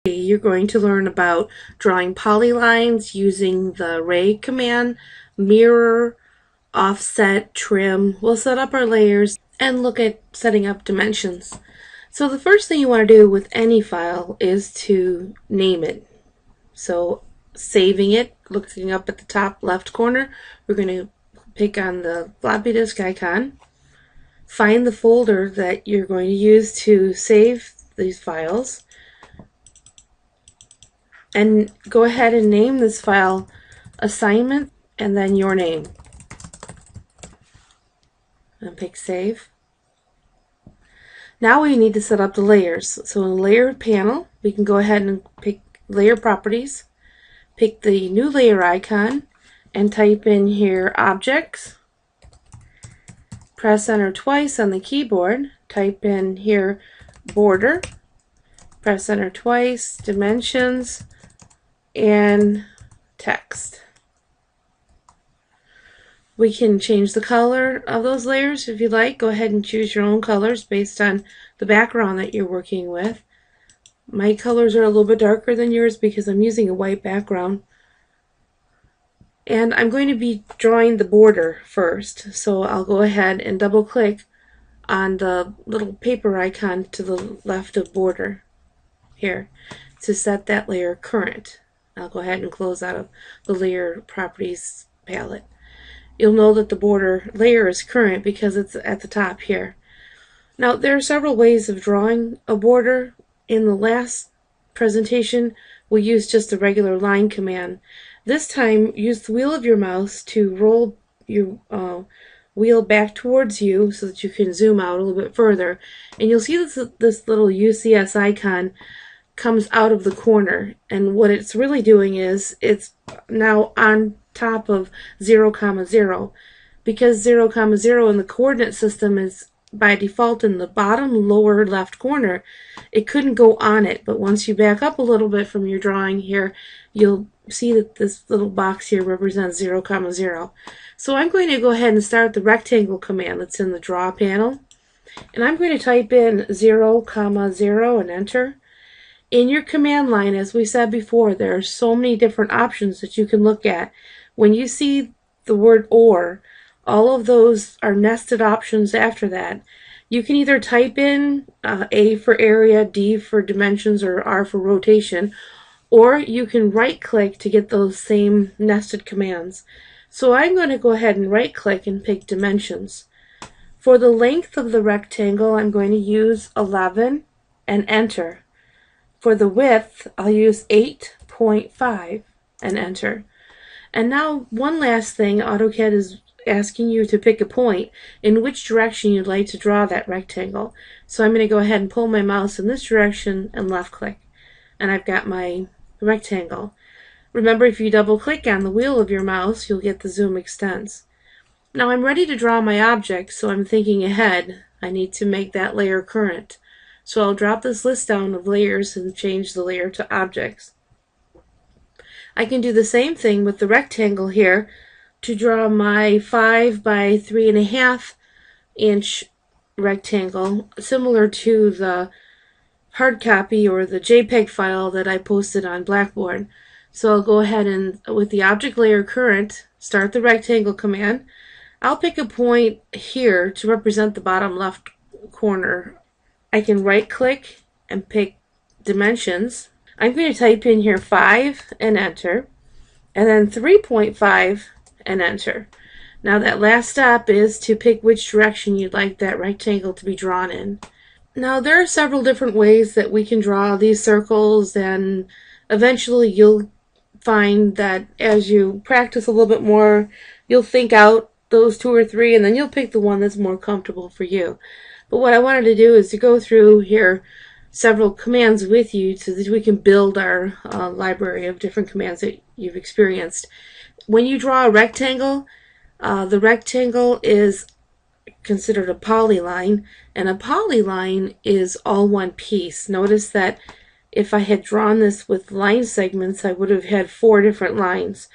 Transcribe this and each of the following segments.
You're going to learn about drawing polylines using the ray command, mirror, offset, trim. We'll set up our layers and look at setting up dimensions. So the first thing you want to do with any file is to name it. So saving it, looking up at the top left corner, we're going to pick on the floppy disk icon. Find the folder that you're going to use to save these files. And go ahead and name this file assignment and then your name. And pick save. Now we need to set up the layers. So in the layer panel, we can go ahead and pick layer properties, pick the new layer icon, and type in here objects. Press enter twice on the keyboard, type in here border, press enter twice, dimensions, and text. We can change the color of those layers if you like. Go ahead and choose your own colors based on the background that you're working with. My colors are a little bit darker than yours because I'm using a white background. And I'm going to be drawing the border first, so I'll go ahead and double click on the little paper icon to the left of border here to set that layer current. I'll go ahead and close out of the layer properties palette. You'll know that the border layer is current because it's at the top here. Now there are several ways of drawing a border. In the last presentation we used just a regular line command. This time use the wheel of your mouse to roll your wheel back towards you so that you can zoom out a little bit further, and you'll see this little UCS icon comes out of the corner, and what it's really doing is it's now on top of 0, 0. Because 0, 0 in the coordinate system is by default in the bottom lower left corner, it couldn't go on it, but once you back up a little bit from your drawing here, you'll see that this little box here represents 0, 0. So I'm going to go ahead and start the rectangle command that's in the draw panel, and I'm going to type in 0, 0 and enter. In your command line, as we said before, there are so many different options that you can look at. When you see the word OR, all of those are nested options after that. You can either type in A for area, D for dimensions, or R for rotation, or you can right click to get those same nested commands. So I'm going to go ahead and right click and pick dimensions. For the length of the rectangle, I'm going to use 11 and enter. For the width, I'll use 8.5 and enter. And now one last thing, AutoCAD is asking you to pick a point in which direction you'd like to draw that rectangle. So I'm going to go ahead and pull my mouse in this direction and left click. And I've got my rectangle. Remember, if you double click on the wheel of your mouse, you'll get the zoom extends. Now I'm ready to draw my object, so I'm thinking ahead. I need to make that layer current. So I'll drop this list down of layers and change the layer to objects. I can do the same thing with the rectangle here to draw my 5 by 3.5 inch rectangle, similar to the hard copy or the JPEG file that I posted on Blackboard. So I'll go ahead and, with the object layer current, start the rectangle command. I'll pick a point here to represent the bottom left corner. I can right click and pick dimensions. I'm going to type in here 5 and enter, and then 3.5 and enter. Now that last step is to pick which direction you'd like that rectangle to be drawn in. Now there are several different ways that we can draw these circles, and eventually you'll find that as you practice a little bit more, you'll think out those 2 or 3, and then you'll pick the one that's more comfortable for you. But what I wanted to do is to go through here several commands with you so that we can build our library of different commands that you've experienced. When you draw a rectangle, the rectangle is considered a polyline, and a polyline is all one piece. Notice that if I had drawn this with line segments, I would have had 4 different lines.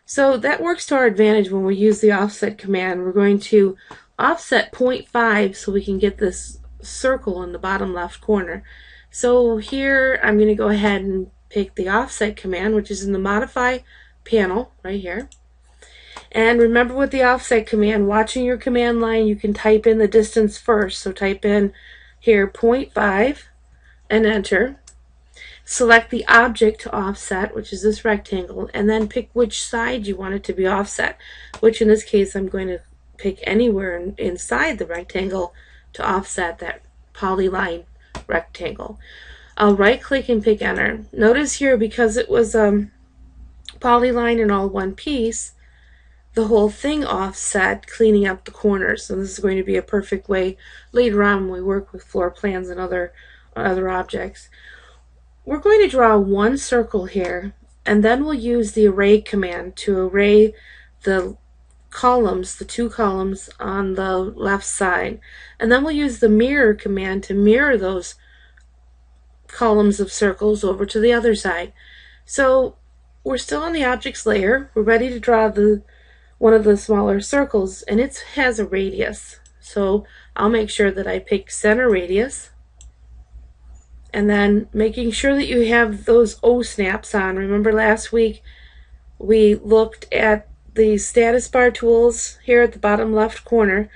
So that works to our advantage when we use the offset command. We're going to offset 0.5 so we can get this circle in the bottom left corner. So here I'm going to go ahead and pick the offset command, which is in the modify panel right here. And remember with the offset command, watching your command line, you can type in the distance first. So type in here 0.5 and enter. Select the object to offset, which is this rectangle, and then pick which side you want it to be offset, which in this case I'm going to pick anywhere inside the rectangle to offset that polyline rectangle. I'll right click and pick enter. Notice here, because it was polyline and all one piece, the whole thing offset, cleaning up the corners. So this is going to be a perfect way later on when we work with floor plans and other objects. We're going to draw one circle here, and then we'll use the array command to array the columns, the two columns on the left side. And then we'll use the mirror command to mirror those columns of circles over to the other side. So we're still on the objects layer. We're ready to draw one of the smaller circles, and it has a radius. So I'll make sure that I pick center radius. And then making sure that you have those O snaps on. Remember last week we looked at the status bar tools here at the bottom left corner.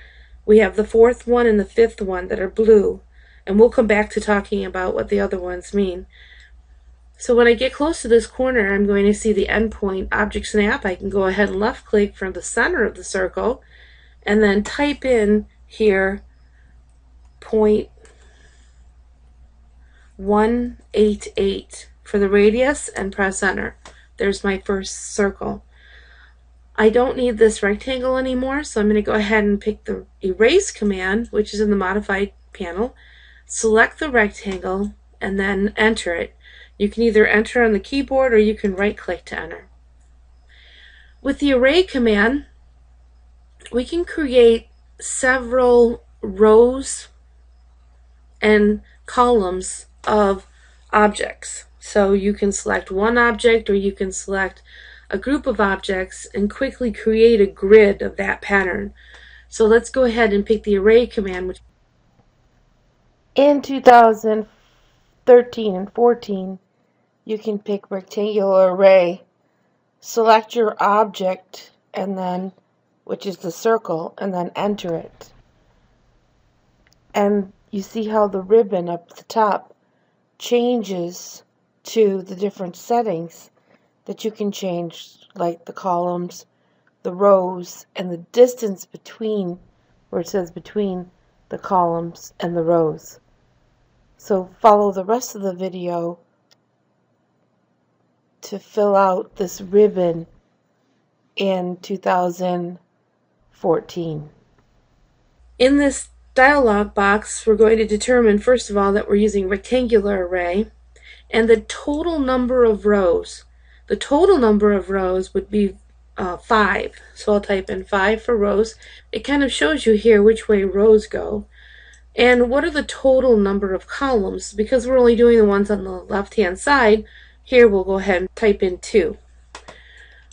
We have the fourth one and the fifth one that are blue. And we'll come back to talking about what the other ones mean. So when I get close to this corner, I'm going to see the endpoint object snap. I can go ahead and left click from the center of the circle and then type in here 0.188 for the radius and press enter. There's my first circle. I don't need this rectangle anymore, so I'm going to go ahead and pick the erase command, which is in the modified panel, select the rectangle, and then enter it. You can either enter on the keyboard or you can right click to enter. With the array command, we can create several rows and columns of objects. So you can select one object or you can select a group of objects and quickly create a grid of that pattern. So let's go ahead and pick the array command. Which in 2013 and 14, you can pick rectangular array, select your object, and then, which is the circle, and then enter it. And you see how the ribbon up at the top changes to the different settings that you can change, like the columns, the rows, and the distance between, where it says between the columns and the rows. So follow the rest of the video to fill out this ribbon in 2014. In this dialog box, we're going to determine, first of all, that we're using rectangular array and the total number of rows. The total number of rows would be 5. So I'll type in 5 for rows. It kind of shows you here which way rows go. And what are the total number of columns? Because we're only doing the ones on the left-hand side, here we'll go ahead and type in 2.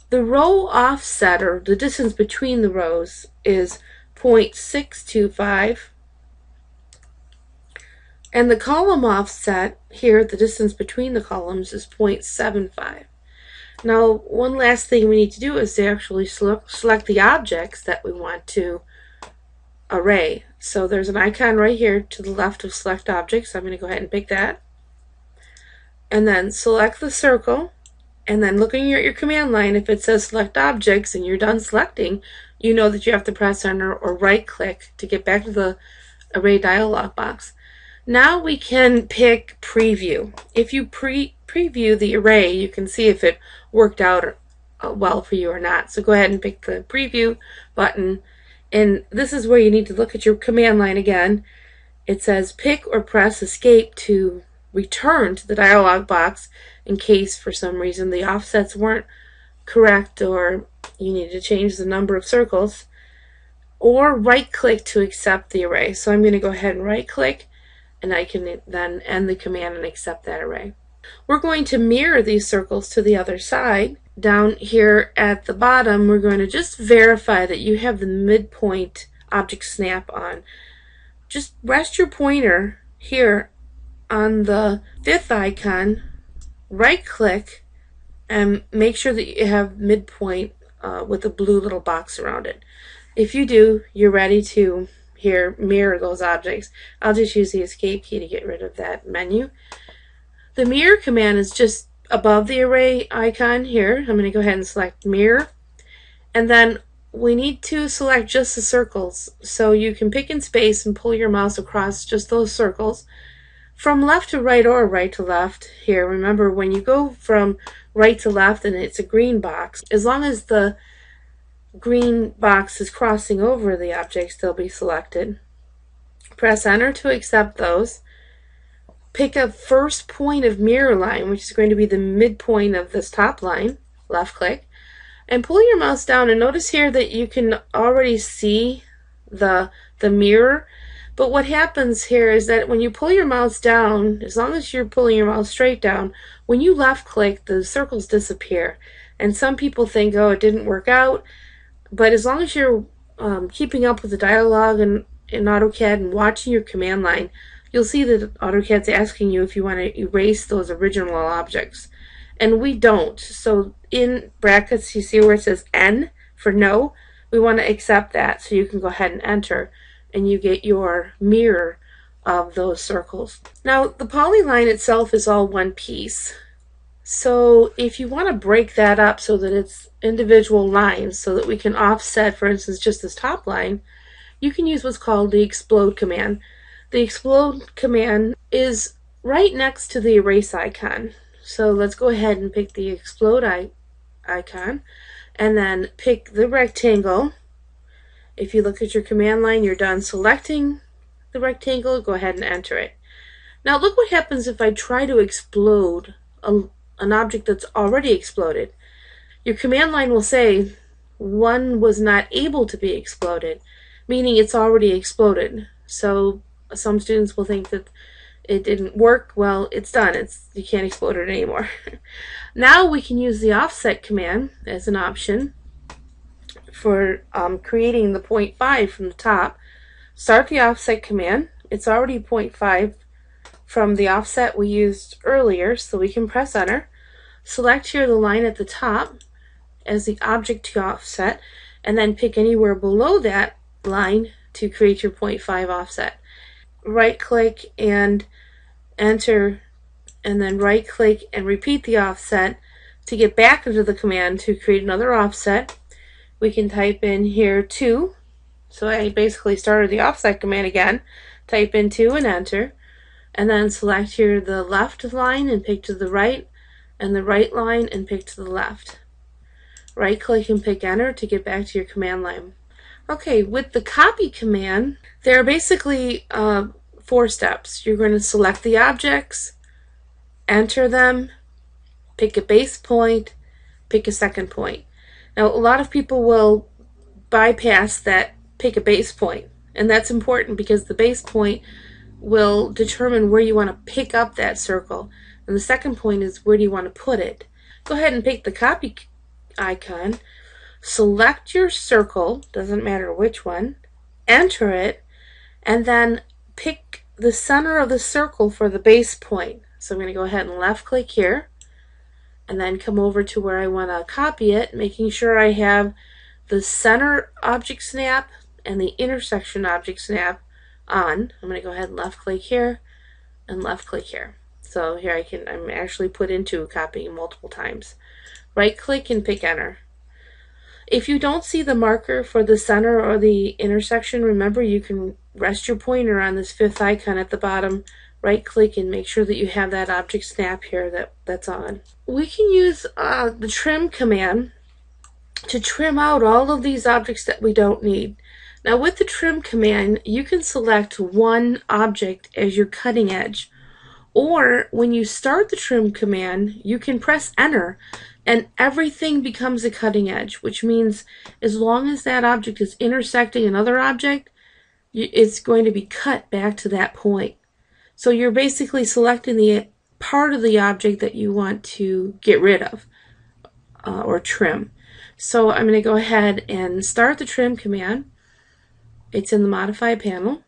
The row offset, or the distance between the rows, is 0.625. And the column offset, here the distance between the columns, is 0.75. Now, one last thing we need to do is to actually select the objects that we want to array. So there's an icon right here to the left of select objects. So I'm going to go ahead and pick that. And then select the circle. And then looking at your command line, if it says select objects and you're done selecting, you know that you have to press enter or right click to get back to the array dialog box. Now we can pick preview. If you preview the array, you can see if it worked out well for you or not. So go ahead and pick the preview button. And this is where you need to look at your command line again. It says pick or press escape to return to the dialog box in case for some reason the offsets weren't correct or you need to change the number of circles. Or right click to accept the array. So I'm going to go ahead and right click, and I can then end the command and accept that array. We're going to mirror these circles to the other side. Down here at the bottom, we're going to just verify that you have the midpoint object snap on. Just rest your pointer here on the fifth icon, right click, and make sure that you have midpoint with a blue little box around it. If you do, you're ready to here mirror those objects. I'll just use the escape key to get rid of that menu. The mirror command is just above the array icon here. I'm going to go ahead and select mirror, and then we need to select just the circles. So you can pick in space and pull your mouse across just those circles. From left to right or right to left here, remember when you go from right to left and it's a green box, as long as the green box is crossing over the objects, they'll be selected. Press enter to accept those. Pick a first point of mirror line, which is going to be the midpoint of this top line, left click, and pull your mouse down, and notice here that you can already see the mirror. But what happens here is that when you pull your mouse down, as long as you're pulling your mouse straight down, when you left click, the circles disappear. And some people think, oh, it didn't work out. But as long as you're keeping up with the dialogue in AutoCAD and watching your command line, you'll see that AutoCAD's asking you if you want to erase those original objects. And we don't. So in brackets, you see where it says N for no. We want to accept that, so you can go ahead and enter, and you get your mirror of those circles. Now, the polyline itself is all one piece. So if you want to break that up so that it's individual lines, so that we can offset, for instance, just this top line, you can use what's called the explode command. The explode command is right next to the erase icon. So let's go ahead and pick the explode icon, and then pick the rectangle. If you look at your command line, you're done selecting the rectangle, go ahead and enter it. Now look what happens if I try to explode an object that's already exploded. Your command line will say one was not able to be exploded, meaning it's already exploded. So some students will think that it didn't work. Well, it's done. You can't explode it anymore. Now we can use the offset command as an option for creating the 0.5 from the top. Start the offset command. It's already 0.5 from the offset we used earlier, so we can press enter. Select here the line at the top as the object to offset, and then pick anywhere below that line to create your 0.5 offset. Right click and enter, and then right click and repeat the offset to get back into the command to create another offset. We can type in here 2. So I basically started the offset command again. Type in 2 and enter, and then select here the left line and pick to the right, and the right line and pick to the left. Right click and pick enter to get back to your command line. Okay, with the copy command, there are basically 4 steps. You're going to select the objects, enter them, pick a base point, pick a second point. Now, a lot of people will bypass that pick a base point, and that's important because the base point will determine where you want to pick up that circle, and the second point is where do you want to put it. Go ahead and pick the copy icon, select your circle, doesn't matter which one, enter it, and then pick the center of the circle for the base point. So I'm going to go ahead and left click here, and then come over to where I want to copy it, making sure I have the center object snap and the intersection object snap on. I'm going to go ahead and left click here and left click here. So here I'm actually put into copying multiple times. Right click and pick enter. If you don't see the marker for the center or the intersection, remember you can rest your pointer on this 5th icon at the bottom, right click and make sure that you have that object snap here that's on. We can use the trim command to trim out all of these objects that we don't need. Now with the trim command, you can select one object as your cutting edge, or when you start the trim command, you can press enter and everything becomes a cutting edge, which means as long as that object is intersecting another object, it's going to be cut back to that point. So you're basically selecting the part of the object that you want to get rid of or trim. So I'm going to go ahead and start the trim command. It's in the modify panel.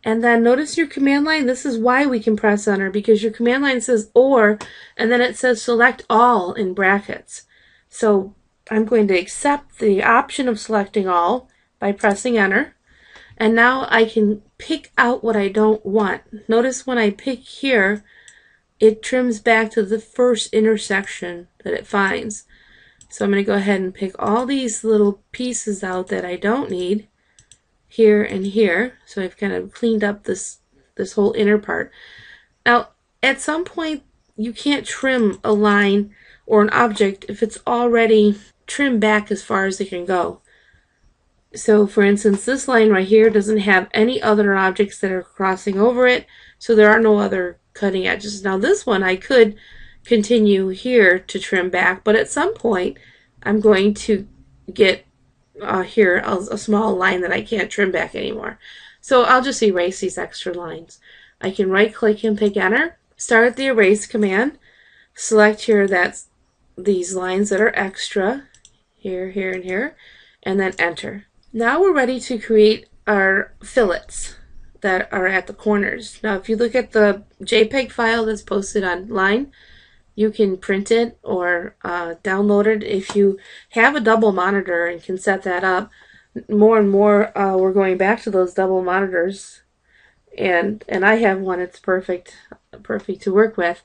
And then notice your command line. This is why we can press enter, because your command line says or, and then it says select all in brackets. So I'm going to accept the option of selecting all by pressing enter. And now I can pick out what I don't want. Notice when I pick here, it trims back to the first intersection that it finds. So I'm going to go ahead and pick all these little pieces out that I don't need here and here. So I've kind of cleaned up this whole inner part. Now, at some point, you can't trim a line or an object if it's already trimmed back as far as it can go. So for instance, this line right here doesn't have any other objects that are crossing over it, so there are no other cutting edges. Now this one I could continue here to trim back, but at some point I'm going to get here a small line that I can't trim back anymore. So I'll just erase these extra lines. I can right click and pick enter, start the erase command, select here that's these lines that are extra, here, here, and here, and then enter. Now we're ready to create our fillets that are at the corners. Now if you look at the JPEG file that's posted online, you can print it or download it. If you have a double monitor and can set that up, more and more we're going back to those double monitors, and I have one. It's perfect to work with.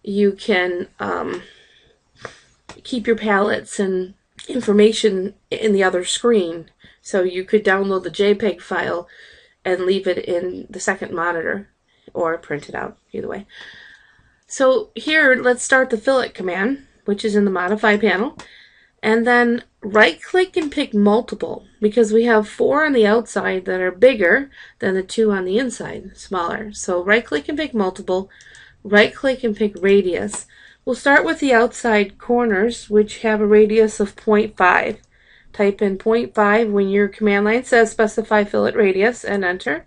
You can keep your palettes and information in the other screen. So you could download the JPEG file and leave it in the second monitor or print it out, either way. So here, let's start the fillet command, which is in the modify panel, and then right click and pick multiple, because we have 4 on the outside that are bigger than the 2 on the inside, smaller. So right click and pick multiple, right click and pick radius. We'll start with the outside corners, which have a radius of 0.5. Type in 0.5 when your command line says specify fillet radius and enter.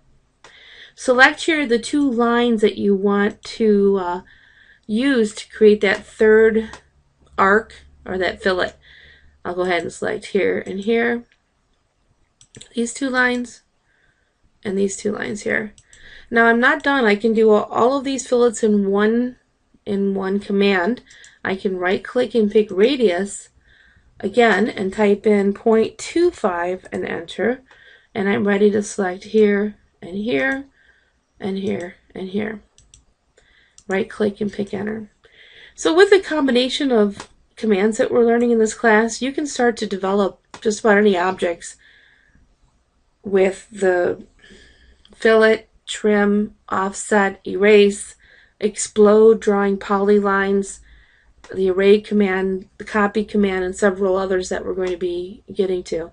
Select here the 2 lines that you want to use to create that third arc or that fillet. I'll go ahead and select here and here. These 2 lines and these 2 lines here. Now I'm not done. I can do all of these fillets in one command. I can right click and pick radius again and type in 0.25 and enter, and I'm ready to select here and here and here and here. Right click and pick enter. So with a combination of commands that we're learning in this class, you can start to develop just about any objects with the fillet, trim, offset, erase, explode, drawing polylines, the array command, the copy command, and several others that we're going to be getting to.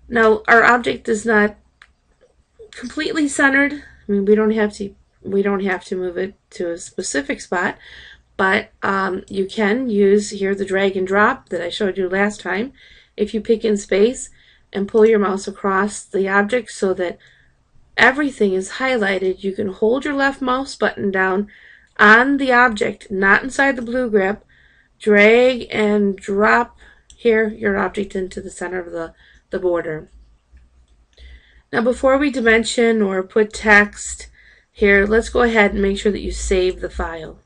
Now, our object is not completely centered. I mean, we don't have to move it to a specific spot, but you can use here the drag and drop that I showed you last time. If you pick in space and pull your mouse across the object so that everything is highlighted, you can hold your left mouse button down on the object, not inside the blue grip, drag and drop here your object into the center of the border. Now before we dimension or put text here, let's go ahead and make sure that you save the file.